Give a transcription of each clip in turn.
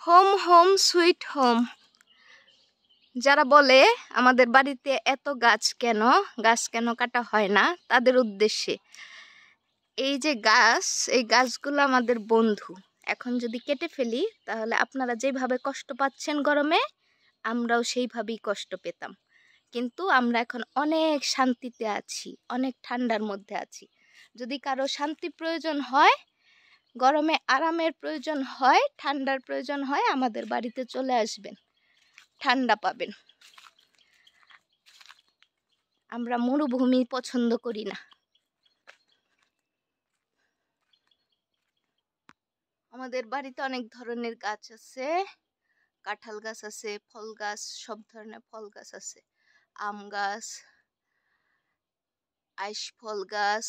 Home home sweet home. যারা বলে আমাদের বাড়িতে এত গাছ কেন কাটা হয় না, তাদের উদ্দেশ্যে এই যে গাছ, এই গাছগুলো আমাদের বন্ধু। এখন যদি কেটে ফেলি তাহলে আপনারা যেভাবে কষ্ট পাচ্ছেন গরমে, আমরাও সেইভাবেই কষ্ট পেতাম। কিন্তু আমরা এখন অনেক শান্তিতে আছি, অনেক ঠান্ডার মধ্যে আছি। যদি কারো শান্তি প্রয়োজন হয়, গরমে আরামের প্রয়োজন হয়, ঠান্ডার প্রয়োজন হয়, আমাদের বাড়িতে চলে আসবেন, ঠান্ডা পাবেন। আমরা মরুভূমি পছন্দ করি না। আমাদের বাড়িতে অনেক ধরনের গাছ আছে, কাঁঠাল গাছ আছে, ফল গাছ, সব ধরনের ফল গাছ আছে। আম গাছ, আইশ ফল গাছ,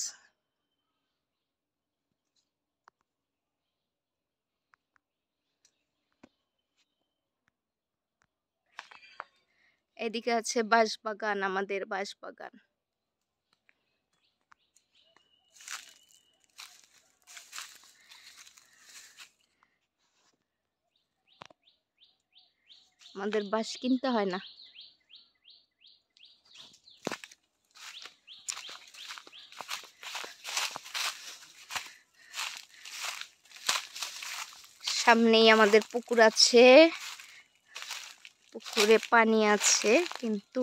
এদিকে আছে বাঁশবাগান, আমাদের বাঁশবাগান। আমাদের বাঁশ কিনতে হয় না। সামনেই আমাদের পুকুর আছে, পুকুরে পানি আছে, কিন্তু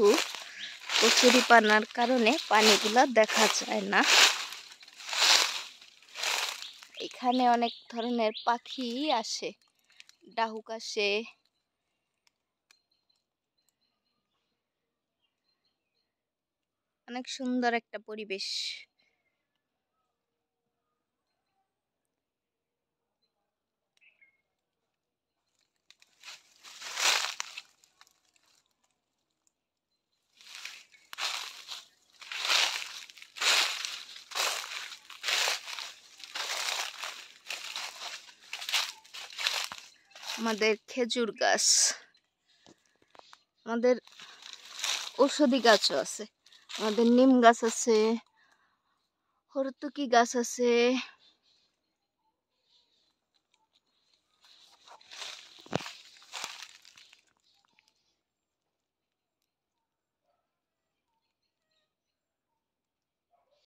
কচুরি পানার কারণে পানিগুলা দেখা যায় না। এখানে অনেক ধরনের পাখি আসে, ডাহুক আসে, অনেক সুন্দর একটা পরিবেশ। আমাদের খেজুর গাছ, আমাদের ঔষধি গাছও আছে, আমাদের নিম গাছ আছে, হরতুকি গাছ আছে,